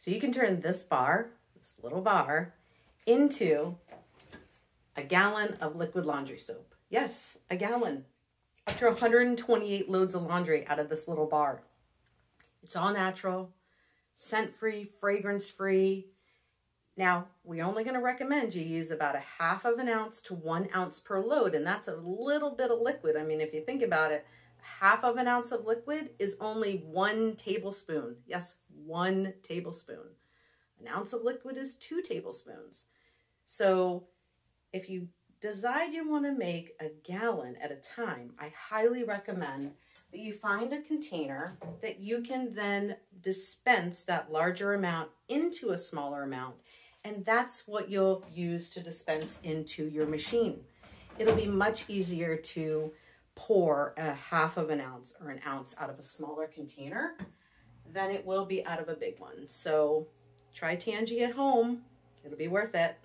So you can turn this bar, this little bar, into a gallon of liquid laundry soap. Yes, a gallon. Up to 128 loads of laundry out of this little bar. It's all natural, scent-free, fragrance-free. Now, we're only going to recommend you use about 1/2 ounce to 1 ounce per load, and that's a little bit of liquid. I mean, if you think about it, 1/2 ounce of liquid is only 1 tablespoon. Yes, 1 tablespoon. An ounce of liquid is 2 tablespoons. So if you decide you want to make a gallon at a time, I highly recommend that you find a container that you can then dispense that larger amount into a smaller amount. And that's what you'll use to dispense into your machine. It'll be much easier to pour 1/2 ounce or an ounce out of a smaller container than it will be out of a big one. So try Tangie at home. It'll be worth it.